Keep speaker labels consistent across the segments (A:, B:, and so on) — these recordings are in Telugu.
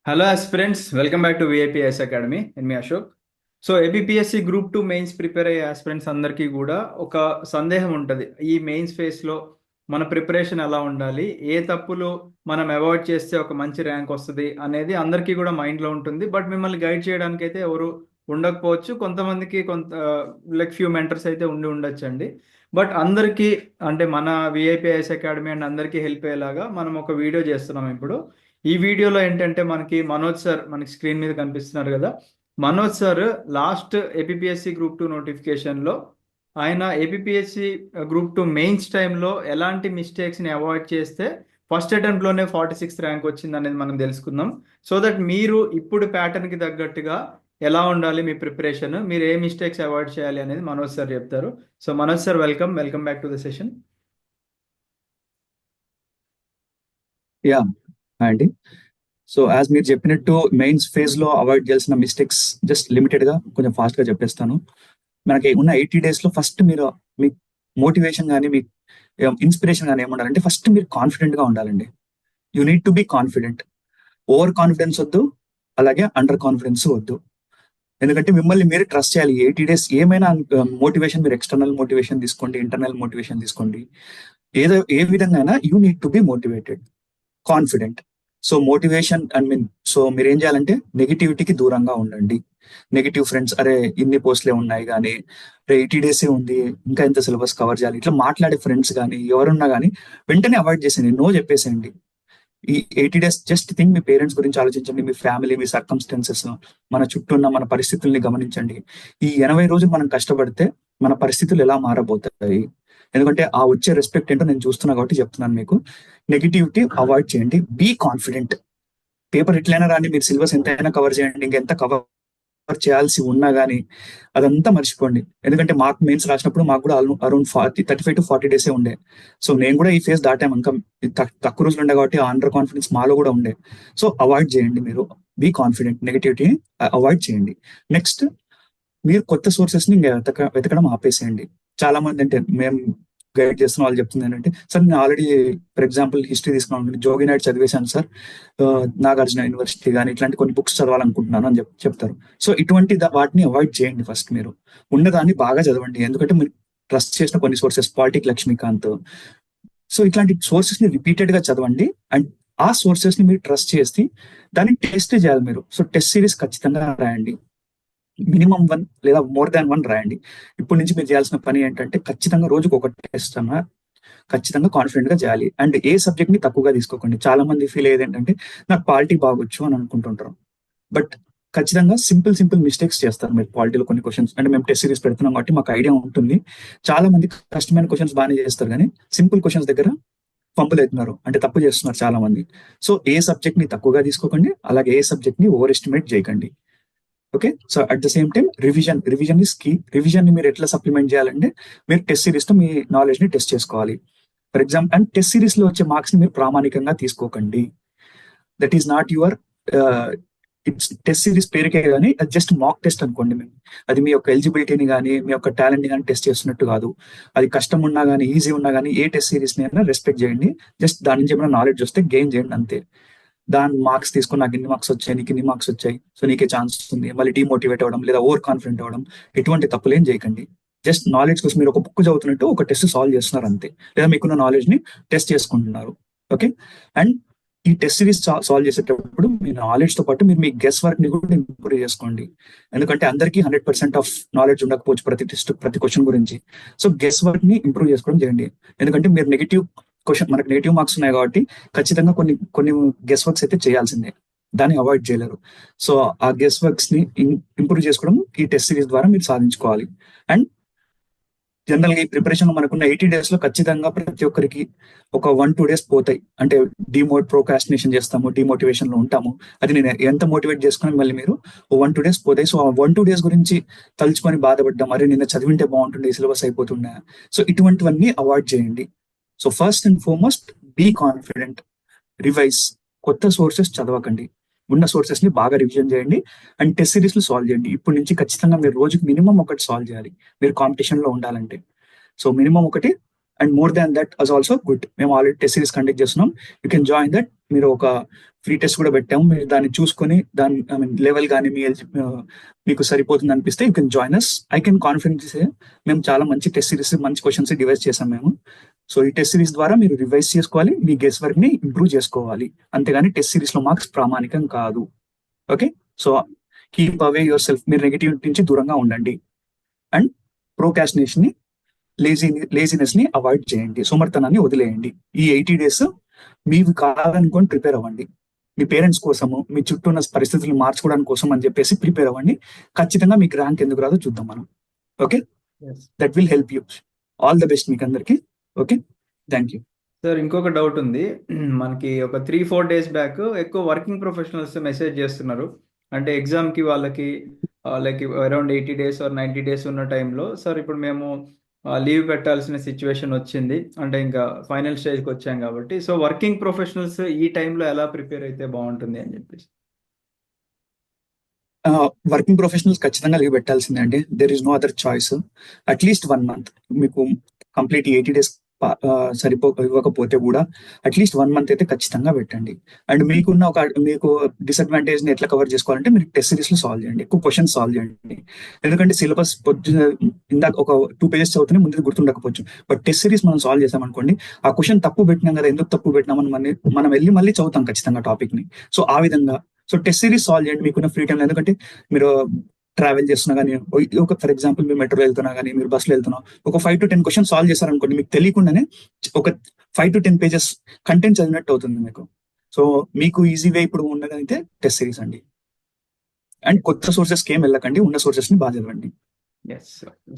A: Hello aspirants, welcome back to VIPS academy. నేను మీ Ashok. So APPSC group 2 mains prepare అయ్యే ఆస్పిరెంట్స్ అందరికీ కూడా ఒక సందేహం ఉంటుంది. ఈ మెయిన్స్ ఫేస్లో మన ప్రిపరేషన్ ఎలా ఉండాలి, ఏ తప్పులు మనం అవాయిడ్ చేస్తే ఒక మంచి ర్యాంక్ వస్తుంది అనేది అందరికీ కూడా మైండ్లో ఉంటుంది. బట్ మిమ్మల్ని గైడ్ చేయడానికి అయితే ఎవరు ఉండకపోవచ్చు. కొంతమందికి లైక్ ఫ్యూ మెంటర్స్ అయితే ఉండి ఉండొచ్చండి. బట్ అందరికీ అంటే మన విఐపిఎస్ అకాడమీ అండ్ అందరికీ హెల్ప్ అయ్యేలాగా మనం ఒక వీడియో చేస్తున్నాం ఇప్పుడు. ఈ వీడియోలో ఏంటంటే మనకి మనోజ్ సార్ మనకి స్క్రీన్ మీద కనిపిస్తున్నారు కదా. Manoj sir last APSC group 2 నోటిఫికేషన్లో ఆయన ఏపీఎస్సి గ్రూప్ 2 మెయిన్స్ టైంలో ఎలాంటి మిస్టేక్స్ని అవాయిడ్ చేస్తే ఫస్ట్ అటెంప్ట్లోనే 46th ర్యాంక్ వచ్చింది అనేది మనం తెలుసుకుందాం. సో దట్ మీరు ఇప్పుడు ప్యాటర్న్కి తగ్గట్టుగా ఎలా ఉండాలి మీ ప్రిపరేషన్, మీరు ఏ మిస్టేక్స్ అవాయిడ్ చేయాలి అనేది మనోజ్ సార్ చెప్తారు. So Manoj sir, welcome back to the session.
B: Yeah అండి. సో యాజ్ మీరు చెప్పినట్టు మెయిన్స్ ఫేజ్ లో అవాయిడ్ చేయాల్సిన మిస్టేక్స్ జస్ట్ లిమిటెడ్ గా కొంచెం ఫాస్ట్ గా చెప్పేస్తాను. మనకి ఉన్న 80 days లో ఫస్ట్ మీరు మీ మోటివేషన్ కానీ మీ ఇన్స్పిరేషన్ కానీ ఏముండాలంటే ఫస్ట్ మీరు కాన్ఫిడెంట్ గా ఉండాలండి. You need to be confident. Over confidence వద్దు, అలాగే అండర్ కాన్ఫిడెన్స్ వద్దు. ఎందుకంటే మిమ్మల్ని మీరు ట్రస్ట్ చేయాలి. 80 days ఏమైనా మోటివేషన్, మీరు ఎక్స్టర్నల్ మోటివేషన్ తీసుకోండి, ఇంటర్నల్ మోటివేషన్ తీసుకోండి, ఏ విధంగా అయినా you need to be motivated, confident. So motivation so మీరు ఏం చేయాలంటే నెగిటివిటీకి దూరంగా ఉండండి. నెగిటివ్ ఫ్రెండ్స్, అరే ఇన్ని పోస్ట్లే ఉన్నాయి కానీ, అరే 80 days ఉంది, ఇంకా ఎంత సిలబస్ కవర్ చేయాలి, ఇట్లా మాట్లాడే ఫ్రెండ్స్ కానీ ఎవరున్నా కానీ వెంటనే అవాయిడ్ చేసేయండి, నో చెప్పేసేయండి. ఈ 80 days జస్ట్ థింక్, మీ పేరెంట్స్ గురించి ఆలోచించండి, మీ ఫ్యామిలీ, మీ సర్కమ్స్టెన్సెస్, మన చుట్టూ ఉన్న మన పరిస్థితుల్ని గమనించండి. ఈ 80 రోజులు మనం కష్టపడితే మన పరిస్థితులు ఎలా మారబోతాయి, ఎందుకంటే ఆ వచ్చే రెస్పెక్ట్ ఏంటో నేను చూస్తున్నా కాబట్టి చెప్తున్నాను మీకు. నెగిటివిటీ అవాయిడ్ చేయండి, బీ కాన్ఫిడెంట్. పేపర్ ఎట్లయినా రాని, మీరు సిలబస్ ఎంతైనా కవర్ చేయండి, ఇంకెంత కవర్ చేయాల్సి ఉన్నా కానీ అదంతా మర్చిపోండి. ఎందుకంటే మాకు మెయిన్స్ రాసినప్పుడు మాకు కూడా అరౌండ్ 35 to 40 days ఉండే. సో నేను కూడా ఈ ఫేజ్ దాటాము, ఇంకా తక్కువ రోజులు ఉండే కాబట్టి అండర్ కాన్ఫిడెన్స్ మాలో కూడా ఉండే. సో అవాయిడ్ చేయండి, మీరు బీ కాన్ఫిడెంట్, నెగిటివిటీ అవాయిడ్ చేయండి. నెక్స్ట్, మీరు కొత్త సోర్సెస్ ని వెతకడం ఆపేసేయండి. చాలా మంది అంటే మేము గైడ్ చేస్తున్న వాళ్ళు చెప్తుంది ఏంటంటే, సార్ నేను ఆల్రెడీ ఫర్ ఎగ్జాంపుల్ హిస్టరీ తీసుకున్నాను, జోగి నాయుడు చదివేశాను సార్, నాగార్జున యూనివర్సిటీ కానీ ఇట్లాంటి కొన్ని బుక్స్ చదవాలనుకుంటున్నాను అని చెప్తారు. సో ఇటువంటి వాటిని అవాయిడ్ చేయండి. ఫస్ట్ మీరు ఉన్నదాన్ని బాగా చదవండి, ఎందుకంటే మీరు ట్రస్ట్ చేసిన కొన్ని సోర్సెస్, పాలిటిక్ లక్ష్మీకాంత్, సో ఇట్లాంటి సోర్సెస్ ని రిపీటెడ్ గా చదవండి. అండ్ ఆ సోర్సెస్ ని మీరు ట్రస్ట్ చేసి దాన్ని టెస్ట్ చేయాలి మీరు. సో టెస్ట్ సిరీస్ ఖచ్చితంగా రాయండి, మినిమం 1 లేదా మోర్ దాన్ 1 రాయండి. ఇప్పటి నుంచి మీరు చేయాల్సిన పని ఏంటంటే ఖచ్చితంగా రోజుకు ఒక టెస్ట్ అన్నా ఖచ్చితంగా కాన్ఫిడెంట్ గా చేయాలి. అండ్ ఏ సబ్జెక్ట్ ని తక్కువగా తీసుకోకండి. చాలా మంది ఫీల్ అయ్యేది ఏంటంటే నాకు పాలిటీ బాగొచ్చు అని అనుకుంటుంటారు, బట్ ఖచ్చితంగా సింపుల్ మిస్టేక్స్ చేస్తారు మీరు పాలిటీలో. కొన్ని క్వశ్చన్స్ అంటే మేము టెస్ట్ సిరీస్ పెడుతున్నాం కాబట్టి మాకు ఐడియా ఉంటుంది. చాలా మంది కష్టమైన క్వశ్చన్స్ బాగానే చేస్తారు, కానీ సింపుల్ క్వశ్చన్స్ దగ్గర ఫంబుల్ అవుతున్నారు, అంటే తప్పు చేస్తున్నారు చాలా మంది. సో ఏ సబ్జెక్ట్ ని తక్కువగా తీసుకోకండి, అలాగే ఏ సబ్జెక్ట్ ని ఓవర్ ఎస్టిమేట్ చేయకండి. Okay, so at the same time revision is key. Revision ని మీరు ఎట్లా సప్లిమెంట్ చేయాలంటే, మీరు టెస్ట్ సిరీస్ తో మీ నాలెడ్జ్ ని టెస్ట్ చేసుకోవాలి. For example, and test series లో వచ్చే మార్క్స్ ని మీరు ప్రామాణికంగా తీసుకోకండి. That is not your, it's test series పేరుకే కానీ అది జస్ట్ మాక్ టెస్ట్ అనుకోండి. మేము అది మీ యొక్క ఎలిజిబిలిటీని కానీ మీ యొక్క టాలెంట్ ని కానీ టెస్ట్ చేస్తున్నట్టు కాదు. అది కష్టం ఉన్నా కానీ ఈజీ ఉన్నా కానీ ఏ టెస్ట్ సిరీస్ ని అయినా రెస్పెక్ట్ చేయండి. జస్ట్ దాని నుంచి ఏమైనా నాలెడ్జ్ వస్తే గెయిన్ చేయండి అంతే. దాని మార్క్స్ తీసుకుని నాకు ఇన్ని మార్క్స్ వచ్చాయి, నీకు ఇన్ని మార్క్స్ వచ్చాయి, సో నీకే ఛాన్స్ ఉంది, మళ్ళీ డిమోటివేట్ అవ్వడం లేదా ఓవర్ కాన్ఫిడెంట్ అవ్వడం, ఎటువంటి తప్పులేం చేయకండి. జస్ట్ నాలెడ్జ్ కోసం మీరు ఒక బుక్ చదువుతున్నట్టు ఒక టెస్ట్ సాల్వ్ చేస్తున్నారు అంతే, లేదా మీకున్న నాలెడ్జ్ ని టెస్ట్ చేసుకుంటున్నారు. ఓకే, అండ్ ఈ టెస్ట్ సిరీస్ సాల్వ్ చేసేటప్పుడు మీ నాలెడ్జ్ తో పాటు మీరు మీ గెస్ వర్క్ ని కూడా ఇంప్రూవ్ చేసుకోండి. ఎందుకంటే అందరికీ 100% ఆఫ్ నాలెడ్జ్ ఉండకపోవచ్చు ప్రతి టెస్ట్, ప్రతి క్వశ్చన్ గురించి. సో గెస్ వర్క్ ని ఇంప్రూవ్ చేసుకోవడం చేయండి. ఎందుకంటే మీరు మనకు నెగిటివ్ మార్క్స్ ఉన్నాయి కాబట్టి ఖచ్చితంగా కొన్ని గెస్ వర్క్స్ అయితే చేయాల్సిందే, దాన్ని అవాయిడ్ చేయలేరు. సో ఆ గెస్ వర్క్స్ ని ఇంప్రూవ్ చేసుకోవడం ఈ టెస్ట్ సిరీస్ ద్వారా మీరు సాధించుకోవాలి. అండ్ జనరల్ గా ఈ ప్రిపరేషన్ లో మనకున్న 80 days లో ఖచ్చితంగా ప్రతి ఒక్కరికి ఒక 1-2 days పోతాయి. అంటే ప్రోకాస్టినేషన్ చేస్తాము, డిమోటివేషన్ లో ఉంటాము. అది నేను ఎంత మోటివేట్ చేసుకుని మళ్ళీ మీరు 1-2 days పోతాయి. సో ఆ 1-2 days గురించి తలుచుకొని బాధపడ్డాం, మరి నిన్న చదివింటే బాగుంటుండే, సిలబస్ అయిపోతుండే. సో ఇటువంటివన్నీ అవాయిడ్ చేయండి. So first and foremost, be confident, revise, కొత్త సోర్సెస్ చదవకండి, ఉన్న సోర్సెస్ ని బాగా రివిజన్ చేయండి. అండ్ టెస్ట్ సిరీస్ లో సాల్వ్ చేయండి. ఇప్పటి నుంచి ఖచ్చితంగా మీరు రోజుకి మినిమం ఒకటి సాల్వ్ చేయాలి, మీరు కాంపిటీషన్ లో ఉండాలంటే. సో మినిమం ఒకటి, and more than that as also good. మేము ఆల్రెడీ టెస్ట్ సిరీస్ కండక్ట్ చేస్తున్నాం. You can join that. మీరు ఒక ఫ్రీ టెస్ట్ కూడా పెట్టాము. మీరు దాన్ని చూసుకొని దాని ఐ మీన్ లెవెల్ కానీ మీకు సరిపోతుంది అనిపిస్తే you can join us. I can confident say మేము చాలా మంచి టెస్ట్ సిరీస్, మంచి క్వశ్చన్స్ డివైస్ చేసాం మేము. సో ఈ టెస్ట్ సిరీస్ ద్వారా మీరు రివైజ్ చేసుకోవాలి, మీ గెస్ వర్క్ ని ఇంప్రూవ్ చేసుకోవాలి. అంతేగాని టెస్ట్ సిరీస్ లో మార్క్స్ ప్రామాణికం కాదు. Okay, so keep away your self. మీరు నెగిటివిటీ నుంచి దూరంగా ఉండండి. అండ్ ప్రోకాస్టినేషన్ ని, లేజినెస్ ని అవాయిడ్ చేయండి. సోమర్తనాన్ని వదిలేయండి. ఈ 80 days మీవి కావాలనుకొని ప్రిపేర్ అవ్వండి. మీ పేరెంట్స్ కోసము, మీ చుట్టూ ఉన్న పరిస్థితులు మార్చుకోవడానికి కోసం అని చెప్పేసి ప్రిపేర్ అవ్వండి. ఖచ్చితంగా మీకు ర్యాంక్ ఎందుకు రాదో చూద్దాం మనం. Okay, that will help you. All the best మీకు అందరికి. Okay, thank you.
A: సార్ ఇంకొక డౌట్ ఉంది. మనకి ఒక 3-4 days బ్యాక్ ఎక్కువ వర్కింగ్ ప్రొఫెషనల్స్ మెసేజ్ చేస్తున్నారు. అంటే ఎగ్జామ్కి వాళ్ళకి like around 80 days or 90 days ఉన్న టైంలో, సార్ ఇప్పుడు మేము లీవ్ పెట్టాల్సిన సిచ్యువేషన్ వచ్చింది, అంటే ఇంకా ఫైనల్ స్టేజ్కి వచ్చాం కాబట్టి, సో వర్కింగ్ ప్రొఫెషనల్స్ ఈ టైంలో ఎలా ప్రిపేర్ అయితే బాగుంటుంది అని చెప్పేసి.
B: వర్కింగ్ ప్రొఫెషనల్స్ ఖచ్చితంగా లీవ్ పెట్టాల్సిందే అండి. There is no other choice. At least 1 month మీకు కంప్లీట్ 80 days ఇవ్వకపోతే కూడా అట్లీస్ట్ 1 month అయితే ఖచ్చితంగా పెట్టండి. అండ్ మీకు డిసడ్వాంటేజ్ ని ఎట్లా కవర్ చేసుకోవాలంటే మీరు టెస్ట్ సిరీస్ లో సాల్వ్ చేయండి, ఎక్కువ క్వశ్చన్స్ సాల్వ్ చేయండి. ఎందుకంటే సిలబస్ ఇందాక ఒక 2 pages చదివితేనే ముందు గుర్తుండకపోవచ్చు. బట్ టెస్ట్ సిరీస్ మనం సాల్వ్ చేసామనుకోండి, ఆ క్వశ్చన్ తప్పు పెట్టినాం కదా, ఎందుకు తప్పు పెట్టినామని మనం వెళ్ళి మళ్ళీ చదువుతాం ఖచ్చితంగా టాపిక్ ని. సో ఆ విధంగా టెస్ట్ సిరీస్ సాల్వ్ చేయండి మీకున్న ఫ్రీ టైం. ఎందుకంటే మీరు ట్రావెల్ చేస్తున్నా కానీ, ఒక ఫర్ ఎగ్జాంపుల్ మీరు మెట్రోలో వెళ్తున్నా కానీ, మీరు బస్సులో వెళ్తున్నా, ఒక 5 to 10 questions సాల్వ్ చేశారనుకోండి, మీకు తెలియకుండానే ఒక 5 to 10 pages కంటెంట్ చదివినట్టు అవుతుంది మీకు. సో మీకు ఈజీ వే ఇప్పుడు ఉన్నదైతే టెస్ట్ సిరీస్ అండి. అండ్ కొత్త సోర్సెస్కి ఏం వెళ్ళకండి, ఉన్న సోర్సెస్ ని బాగా చదవండి.
A: Yes,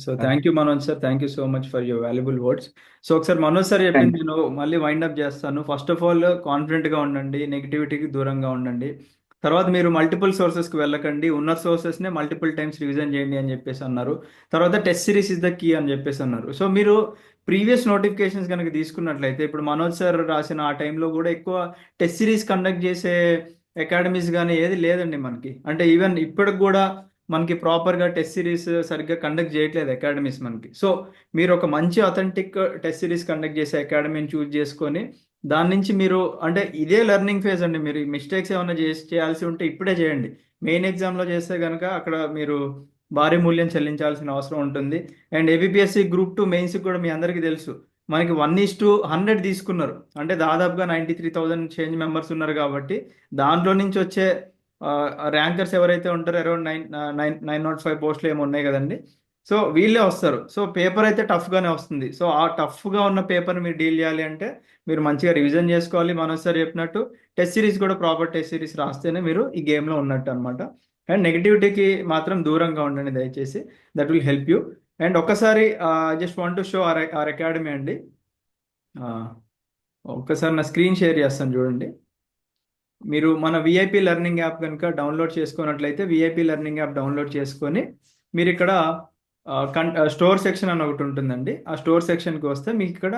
A: so thank you Manoj sir, thank you so much for your valuable words. So ఒకసారి మనోజ్ సార్ చెప్పింది నేను మళ్ళీ వైండ్ అప్ చేస్తాను. ఫస్ట్ ఆఫ్ ఆల్ కాన్ఫిడెంట్గా ఉండండి, నెగిటివిటీకి దూరంగా ఉండండి. తర్వాత మీరు మల్టిపుల్ సోర్సెస్కి వెళ్ళకండి, ఉన్న సోర్సెస్నే మల్టిపుల్ టైమ్స్ రివిజన్ చేయండి అని చెప్పేసి అన్నారు. తర్వాత test series is the key అని చెప్పేసి అన్నారు. సో మీరు ప్రీవియస్ నోటిఫికేషన్స్ కనుక తీసుకున్నట్లయితే, ఇప్పుడు మనోజ్ సార్ రాసిన ఆ టైంలో కూడా ఎక్కువ టెస్ట్ సిరీస్ కండక్ట్ చేసే అకాడమీస్ కానీ ఏది లేదండి మనకి. అంటే ఈవెన్ ఇప్పటికి కూడా మనకి ప్రాపర్గా టెస్ట్ సిరీస్ సరిగ్గా కండక్ట్ చేయట్లేదు అకాడమీస్ మనకి. సో మీరు ఒక మంచి అథెంటిక్ టెస్ట్ సిరీస్ కండక్ట్ చేసే అకాడమీని చూస్ చేసుకొని దాని నుంచి మీరు, అంటే ఇదే లెర్నింగ్ ఫేజ్ అండి, మీరు మిస్టేక్స్ ఏమైనా చేయాల్సి ఉంటే ఇప్పుడే చేయండి. మెయిన్ ఎగ్జామ్లో చేస్తే కనుక అక్కడ మీరు భారీ మూల్యం చెల్లించాల్సిన అవసరం ఉంటుంది. అండ్ ఏబిపిఎస్సి గ్రూప్ 2 మెయిన్స్కి కూడా మీ అందరికీ తెలుసు, మనకి 1:100 తీసుకున్నారు. అంటే దాదాపుగా 93,000 చేంజ్ మెంబర్స్ ఉన్నారు కాబట్టి దాంట్లో నుంచి వచ్చే ర్యాంకర్స్ ఎవరైతే ఉంటారో అరౌండ్ 905 పోస్టులు ఏమో ఉన్నాయి కదండి. సో వీళ్ళే వస్తారు. సో పేపర్ అయితే టఫ్గానే వస్తుంది. సో ఆ టఫ్గా ఉన్న పేపర్ని మీరు డీల్ చేయాలి అంటే మీరు మంచిగా రివిజన్ చేసుకోవాలి. మనోసారి చెప్పినట్టు టెస్ట్ సిరీస్ కూడా ప్రాపర్ టెస్ట్ సిరీస్ రాస్తేనే మీరు ఈ గేమ్లో ఉన్నట్టు అనమాట. అండ్ నెగిటివిటీకి మాత్రం దూరంగా ఉండండి దయచేసి, that will help you. And ఒక్కసారి just want to show our academy అండి. ఒక్కసారి నా స్క్రీన్ షేర్ చేస్తాను చూడండి. మీరు మన విఐపి లెర్నింగ్ యాప్ కనుక డౌన్లోడ్ చేసుకున్నట్లయితే, విఐపి లెర్నింగ్ యాప్ డౌన్లోడ్ చేసుకొని మీరు ఇక్కడ స్టోర్ సెక్షన్ అని ఒకటి ఉంటుందండి. ఆ స్టోర్ సెక్షన్కి వస్తే మీకు ఇక్కడ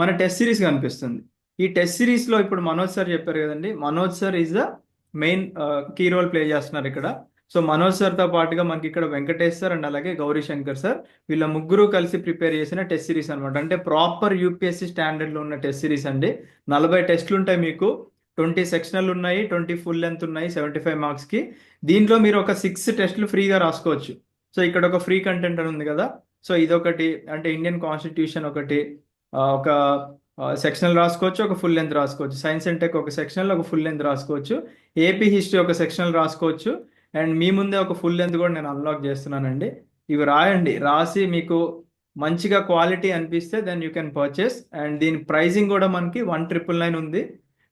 A: మన టెస్ట్ సిరీస్ కనిపిస్తుంది. ఈ టెస్ట్ సిరీస్లో ఇప్పుడు మనోజ్ సార్ చెప్పారు కదండి, Manoj sir is the main key role play చేస్తున్నారు ఇక్కడ. సో మనోజ్ సార్తో పాటుగా మనకి ఇక్కడ వెంకటేష్ సార్ అండ్ అలాగే గౌరీ శంకర్ సార్, వీళ్ళ ముగ్గురు కలిసి ప్రిపేర్ చేసిన టెస్ట్ సిరీస్ అనమాట. అంటే ప్రాపర్ యూపీఎస్సీ స్టాండర్డ్లో ఉన్న టెస్ట్ సిరీస్ అండి. 40 టెస్టులు ఉంటాయి మీకు, 20 సెక్షనల్ ఉన్నాయి, 20 ఫుల్ లెంత్ ఉన్నాయి 75 మార్క్స్కి. దీంట్లో మీరు ఒక 6 టెస్టులు ఫ్రీగా రాసుకోవచ్చు. సో ఇక్కడ ఒక ఫ్రీ కంటెంట్ అని ఉంది కదా, సో ఇదొకటి, అంటే ఇండియన్ కాన్స్టిట్యూషన్ ఒకటి, ఒక సెక్షనల్ రాసుకోవచ్చు, ఒక ఫుల్ లెంత్ రాసుకోవచ్చు. సైన్స్ అండ్ టెక్ ఒక సెక్షనల్, ఒక ఫుల్ లెంత్ రాసుకోవచ్చు. ఏపీ హిస్టరీ ఒక సెక్షనల్ రాసుకోవచ్చు. అండ్ మీ ముందే ఒక ఫుల్ లెంత్ కూడా నేను అన్లాక్ చేస్తున్నానండి. ఇవి రాయండి, రాసి మీకు మంచిగా క్వాలిటీ అనిపిస్తే then you can purchase. And దీని ప్రైజింగ్ కూడా మనకి 1,999 ఉంది.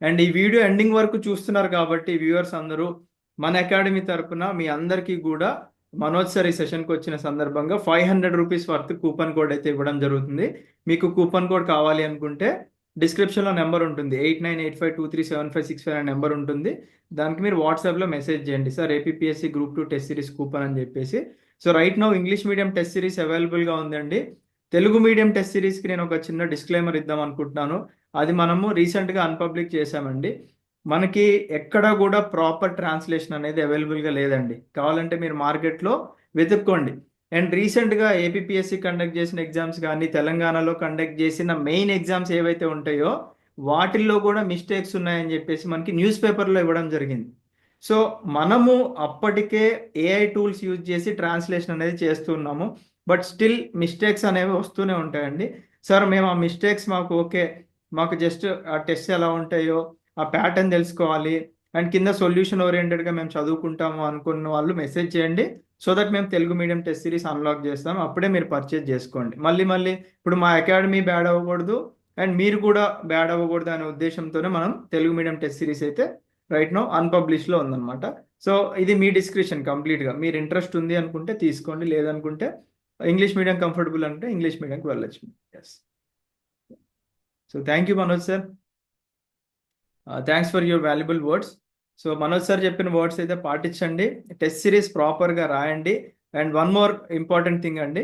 A: అండ్ ఈ వీడియో ఎండింగ్ వరకు చూస్తున్నారు కాబట్టి వ్యూవర్స్ అందరూ, మన అకాడమీ తరపున మీ అందరికీ కూడా మనోజ్ సార్ ఈ సెషన్కి వచ్చిన సందర్భంగా 500 రూపీస్ వర్త్ కూపన్ కోడ్ అయితే ఇవ్వడం జరుగుతుంది. మీకు కూపన్ కోడ్ కావాలి అనుకుంటే డిస్క్రిప్షన్లో నెంబర్ ఉంటుంది, 8985237565 అనే నెంబర్ ఉంటుంది. దానికి మీరు వాట్సాప్లో మెసేజ్ చేయండి, sir APSC group 2 test series coupon అని చెప్పేసి. So right now English medium test series అవైలబుల్గా ఉందండి. తెలుగు మీడియం టెస్ట్ సిరీస్కి నేను ఒక చిన్న డిస్క్లైమర్ ఇద్దాం అనుకుంటున్నాను. అది మనము రీసెంట్గా అన్పబ్లిక్ చేశామండి. మనకి ఎక్కడ కూడా ప్రాపర్ ట్రాన్స్లేషన్ అనేది అవైలబుల్గా లేదండి. కావాలంటే మీరు మార్కెట్లో వెతుక్కోండి. అండ్ రీసెంట్గా ఏపీపీఎస్సి కండక్ట్ చేసిన ఎగ్జామ్స్ కానీ తెలంగాణలో కండక్ట్ చేసిన మెయిన్ ఎగ్జామ్స్ ఏవైతే ఉంటాయో వాటిల్లో కూడా మిస్టేక్స్ ఉన్నాయని చెప్పేసి మనకి న్యూస్ పేపర్లో ఇవ్వడం జరిగింది. సో మనము అప్పటికే ఏఐ టూల్స్ యూజ్ చేసి ట్రాన్స్లేషన్ అనేది చేస్తున్నాము. బట్ స్టిల్ మిస్టేక్స్ అనేవి వస్తూనే ఉంటాయండి. సార్ మేము ఆ మిస్టేక్స్ మాకు ఓకే, మాకు జస్ట్ ఆ టెస్ట్ ఎలా ఉంటాయో ఆ ప్యాటర్న్ తెలుసుకోవాలి అండ్ కింద సొల్యూషన్ ఓరియంటెడ్గా మేము చదువుకుంటాము అనుకున్న వాళ్ళు మెసేజ్ చేయండి. సో దట్ మేము Telugu medium test series unlock చేస్తాం. అప్పుడే మీరు పర్చేజ్ చేసుకోండి. మళ్ళీ మళ్ళీ ఇప్పుడు మా అకాడమీ బ్యాడ్ అవ్వకూడదు అండ్ మీరు కూడా బ్యాడ్ అవ్వకూడదు అనే ఉద్దేశంతోనే మనం తెలుగు మీడియం టెస్ట్ సిరీస్ అయితే రైట్ నో అన్పబ్లిష్లో ఉందన్నమాట. సో ఇది మీ డిస్క్రిప్షన్ కంప్లీట్గా. మీరు ఇంట్రెస్ట్ ఉంది అనుకుంటే తీసుకోండి, లేదనుకుంటే ఇంగ్లీష్ మీడియం కంఫర్టబుల్ అంటే ఇంగ్లీష్ మీడియంకి వెళ్ళొచ్చు. Yes. So thank you Manoj sir. Thanks for your valuable words. So Manoj sir చెప్పిన వర్డ్స్ అయితే పాటించండి, టెస్ట్ సిరీస్ ప్రాపర్గా రాయండి. And one more important thing అండి,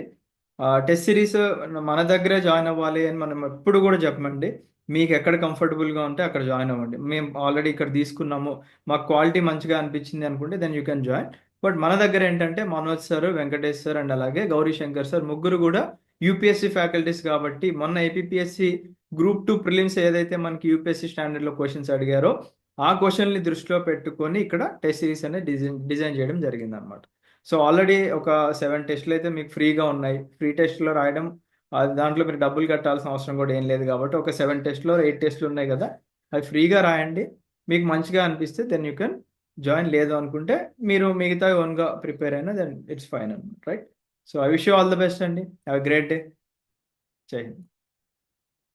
A: టెస్ట్ సిరీస్ మన దగ్గరే జాయిన్ అవ్వాలి అని మనం ఎప్పుడు కూడా చెప్పమండి. మీకు ఎక్కడ కంఫర్టబుల్గా ఉంటే అక్కడ జాయిన్ అవ్వండి. మేము ఆల్రెడీ ఇక్కడ తీసుకున్నాము, మాకు క్వాలిటీ మంచిగా అనిపించింది అనుకుంటే then you can join. But మన దగ్గర ఏంటంటే Manoj sir, Venkatesh sir and అలాగే గౌరీ శంకర్ సార్ ముగ్గురు కూడా యూపీఎస్సీ ఫ్యాకల్టీస్ కాబట్టి మొన్న ఏపీపీఎస్సీ గ్రూప్ 2 ప్రిలిమ్స్ ఏదైతే మనకి యూపీఎస్సీ స్టాండర్డ్లో క్వశ్చన్స్ అడిగారో ఆ క్వశ్చన్ని దృష్టిలో పెట్టుకొని ఇక్కడ టెస్ట్ సిరీస్ అనేది డిజైన్ చేయడం జరిగింది అనమాట. సో ఆల్రెడీ ఒక 7 టెస్టులు అయితే మీకు ఫ్రీగా ఉన్నాయి. ఫ్రీ టెస్ట్లో రాయడం దాంట్లో మీరు డబ్బులు కట్టాల్సిన అవసరం కూడా ఏం లేదు కాబట్టి ఒక 7 టెస్ట్లో 8 టెస్టులు ఉన్నాయి కదా, అవి ఫ్రీగా రాయండి. మీకు మంచిగా అనిపిస్తే దెన్ యూ కెన్ జాయిన్. లేదు అనుకుంటే మీరు మిగతా ఓన్గా ప్రిపేర్ అయినా దెన్ ఇట్స్ ఫైన్ అనమాట, right? So I wish you all the best అండి. Have a great day. జై హింద్.